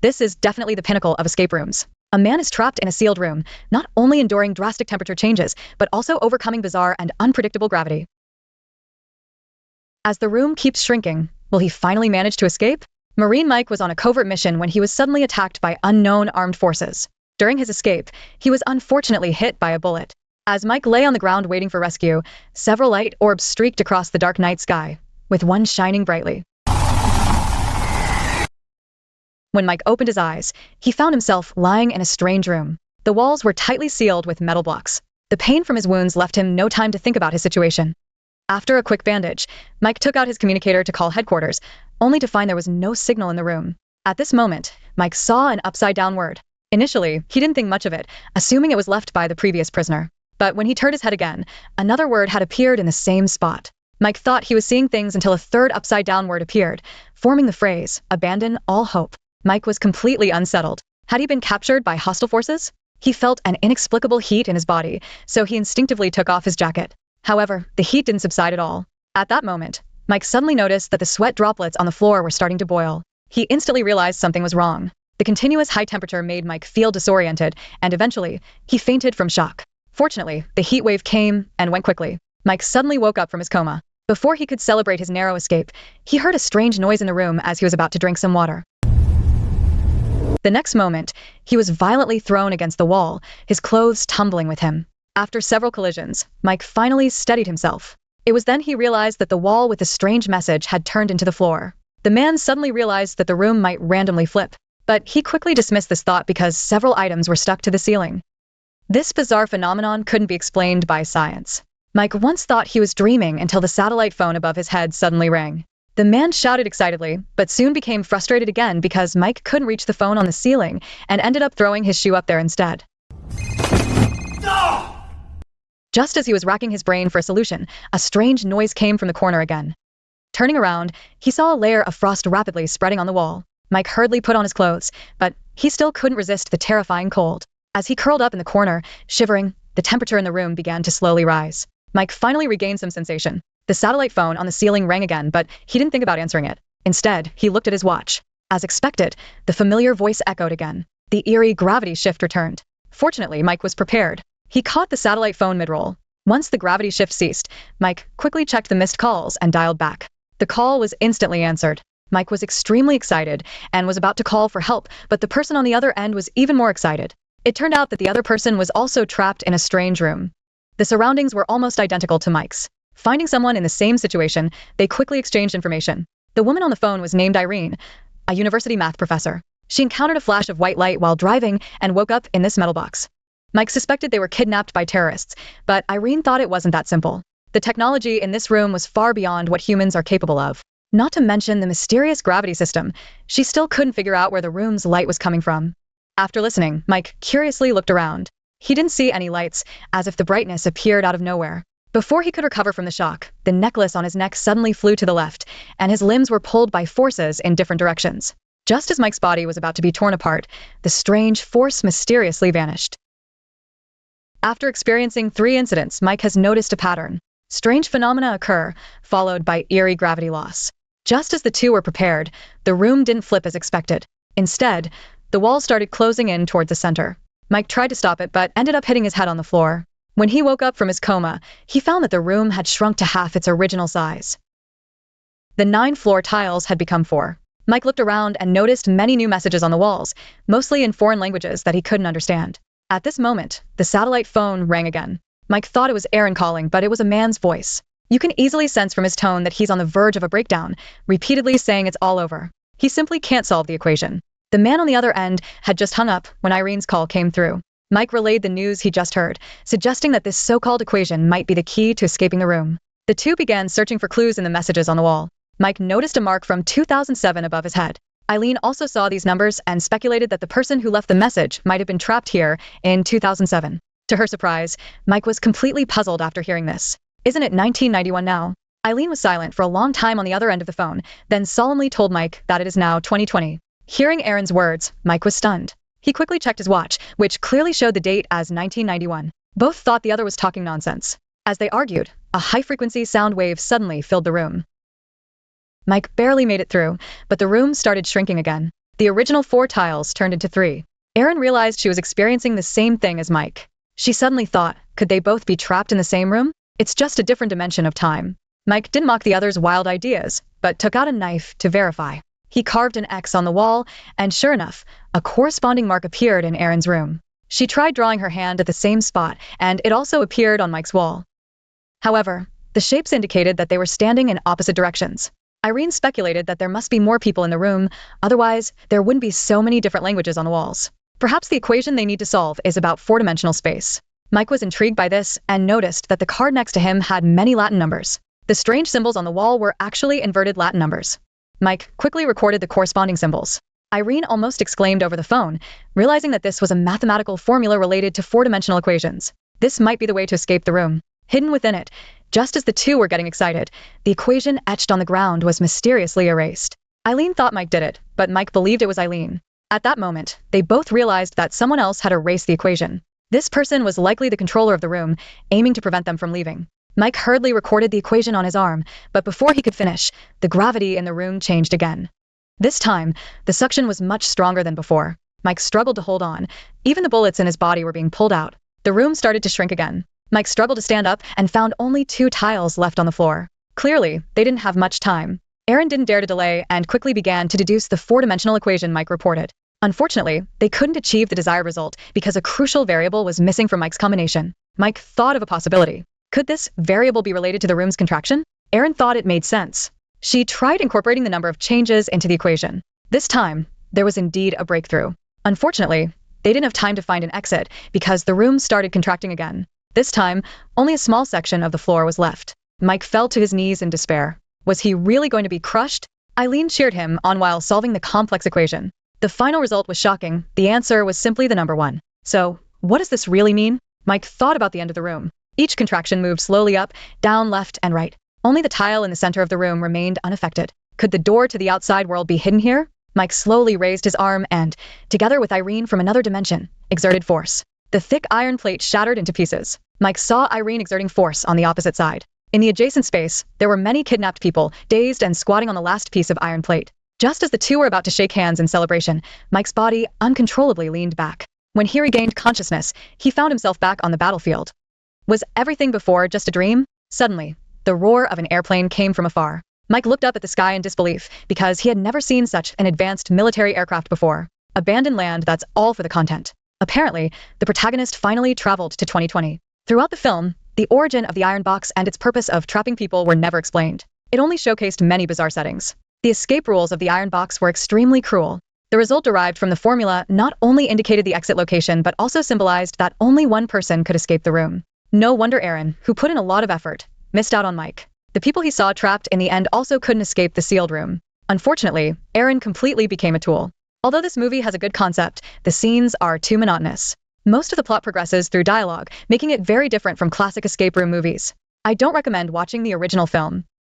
This is definitely the pinnacle of escape rooms. A man is trapped in a sealed room, not only enduring drastic temperature changes, but also overcoming bizarre and unpredictable gravity. As the room keeps shrinking, will he finally manage to escape? Marine Mike was on a covert mission when he was suddenly attacked by unknown armed forces. During his escape, he was unfortunately hit by a bullet. As Mike lay on the ground waiting for rescue, several light orbs streaked across the dark night sky, with one shining brightly. When Mike opened his eyes, he found himself lying in a strange room. The walls were tightly sealed with metal blocks. The pain from his wounds left him no time to think about his situation. After a quick bandage, Mike took out his communicator to call headquarters, only to find there was no signal in the room. At this moment, Mike saw an upside-down word. Initially, he didn't think much of it, assuming it was left by the previous prisoner. But when he turned his head again, another word had appeared in the same spot. Mike thought he was seeing things until a third upside-down word appeared, forming the phrase, "Abandon all hope." Mike was completely unsettled. Had he been captured by hostile forces? He felt an inexplicable heat in his body, so he instinctively took off his jacket. However, the heat didn't subside at all. At that moment, Mike suddenly noticed that the sweat droplets on the floor were starting to boil. He instantly realized something was wrong. The continuous high temperature made Mike feel disoriented, and eventually, he fainted from shock. Fortunately, the heat wave came and went quickly. Mike suddenly woke up from his coma. Before he could celebrate his narrow escape, he heard a strange noise in the room as he was about to drink some water. The next moment, he was violently thrown against the wall, his clothes tumbling with him. After several collisions, Mike finally steadied himself. It was then he realized that the wall with the strange message had turned into the floor. The man suddenly realized that the room might randomly flip, but he quickly dismissed this thought because several items were stuck to the ceiling. This bizarre phenomenon couldn't be explained by science. Mike once thought he was dreaming until the satellite phone above his head suddenly rang. The man shouted excitedly, but soon became frustrated again because Mike couldn't reach the phone on the ceiling and ended up throwing his shoe up there instead. No! Just as he was racking his brain for a solution, a strange noise came from the corner again. Turning around, he saw a layer of frost rapidly spreading on the wall. Mike hurriedly put on his clothes, but he still couldn't resist the terrifying cold. As he curled up in the corner, shivering, the temperature in the room began to slowly rise. Mike finally regained some sensation. The satellite phone on the ceiling rang again, but he didn't think about answering it. Instead, he looked at his watch. As expected, the familiar voice echoed again. The eerie gravity shift returned. Fortunately, Mike was prepared. He caught the satellite phone mid-roll. Once the gravity shift ceased, Mike quickly checked the missed calls and dialed back. The call was instantly answered. Mike was extremely excited and was about to call for help, but the person on the other end was even more excited. It turned out that the other person was also trapped in a strange room. The surroundings were almost identical to Mike's. Finding someone in the same situation, they quickly exchanged information. The woman on the phone was named Irene, a university math professor. She encountered a flash of white light while driving and woke up in this metal box. Mike suspected they were kidnapped by terrorists, but Irene thought it wasn't that simple. The technology in this room was far beyond what humans are capable of. Not to mention the mysterious gravity system. She still couldn't figure out where the room's light was coming from. After listening, Mike curiously looked around. He didn't see any lights, as if the brightness appeared out of nowhere. Before he could recover from the shock, the necklace on his neck suddenly flew to the left, and his limbs were pulled by forces in different directions. Just as Mike's body was about to be torn apart, the strange force mysteriously vanished. After experiencing 3 incidents, Mike has noticed a pattern. Strange phenomena occur, followed by eerie gravity loss. Just as the two were prepared, the room didn't flip as expected. Instead, the walls started closing in toward the center. Mike tried to stop it, but ended up hitting his head on the floor. When he woke up from his coma, he found that the room had shrunk to half its original size. The 9 floor tiles had become 4. Mike looked around and noticed many new messages on the walls, mostly in foreign languages that he couldn't understand. At this moment, the satellite phone rang again. Mike thought it was Aaron calling, but it was a man's voice. You can easily sense from his tone that he's on the verge of a breakdown, repeatedly saying it's all over. He simply can't solve the equation. The man on the other end had just hung up when Irene's call came through. Mike relayed the news he just heard, suggesting that this so-called equation might be the key to escaping the room. The two began searching for clues in the messages on the wall. Mike noticed a mark from 2007 above his head. Eileen also saw these numbers and speculated that the person who left the message might have been trapped here in 2007. To her surprise, Mike was completely puzzled after hearing this. Isn't it 1991 now? Eileen was silent for a long time on the other end of the phone, then solemnly told Mike that it is now 2020. Hearing Aaron's words, Mike was stunned. He quickly checked his watch, which clearly showed the date as 1991. Both thought the other was talking nonsense. As they argued, a high-frequency sound wave suddenly filled the room. Mike barely made it through, but the room started shrinking again. The original 4 tiles turned into 3. Erin realized she was experiencing the same thing as Mike. She suddenly thought, could they both be trapped in the same room? It's just a different dimension of time. Mike didn't mock the other's wild ideas, but took out a knife to verify. He carved an X on the wall, and sure enough, a corresponding mark appeared in Erin's room. She tried drawing her hand at the same spot, and it also appeared on Mike's wall. However, the shapes indicated that they were standing in opposite directions. Irene speculated that there must be more people in the room, otherwise there wouldn't be so many different languages on the walls. Perhaps the equation they need to solve is about 4-dimensional space. Mike was intrigued by this and noticed that the card next to him had many Latin numbers. The strange symbols on the wall were actually inverted Latin numbers. Mike quickly recorded the corresponding symbols. Irene almost exclaimed over the phone, realizing that this was a mathematical formula related to 4-dimensional equations. This might be the way to escape the room. Hidden within it, just as the two were getting excited, the equation etched on the ground was mysteriously erased. Eileen thought Mike did it, but Mike believed it was Eileen. At that moment, they both realized that someone else had erased the equation. This person was likely the controller of the room, aiming to prevent them from leaving. Mike hurriedly recorded the equation on his arm, but before he could finish, the gravity in the room changed again. This time, the suction was much stronger than before. Mike struggled to hold on. Even the bullets in his body were being pulled out. The room started to shrink again. Mike struggled to stand up and found only 2 tiles left on the floor. Clearly, they didn't have much time. Erin didn't dare to delay and quickly began to deduce the 4-dimensional equation Mike reported. Unfortunately, they couldn't achieve the desired result because a crucial variable was missing from Mike's combination. Mike thought of a possibility. Could this variable be related to the room's contraction? Erin thought it made sense. She tried incorporating the number of changes into the equation. This time, there was indeed a breakthrough. Unfortunately, they didn't have time to find an exit because the room started contracting again. This time, only a small section of the floor was left. Mike fell to his knees in despair. Was he really going to be crushed? Eileen cheered him on while solving the complex equation. The final result was shocking. The answer was simply the number 1. So, what does this really mean? Mike thought about the end of the room. Each contraction moved slowly up, down, left, and right. Only the tile in the center of the room remained unaffected. Could the door to the outside world be hidden here? Mike slowly raised his arm and, together with Irene from another dimension, exerted force. The thick iron plate shattered into pieces. Mike saw Irene exerting force on the opposite side. In the adjacent space, there were many kidnapped people, dazed and squatting on the last piece of iron plate. Just as the two were about to shake hands in celebration, Mike's body uncontrollably leaned back. When he regained consciousness, he found himself back on the battlefield. Was everything before just a dream? Suddenly, the roar of an airplane came from afar. Mike looked up at the sky in disbelief because he had never seen such an advanced military aircraft before. Abandoned land, that's all for the content. Apparently, the protagonist finally traveled to 2020. Throughout the film, the origin of the Iron Box and its purpose of trapping people were never explained. It only showcased many bizarre settings. The escape rules of the Iron Box were extremely cruel. The result derived from the formula not only indicated the exit location but also symbolized that only one person could escape the room. No wonder Erin, who put in a lot of effort, missed out on Mike. The people he saw trapped in the end also couldn't escape the sealed room. Unfortunately, Erin completely became a tool. Although this movie has a good concept, the scenes are too monotonous. Most of the plot progresses through dialogue, making it very different from classic escape room movies. I don't recommend watching the original film.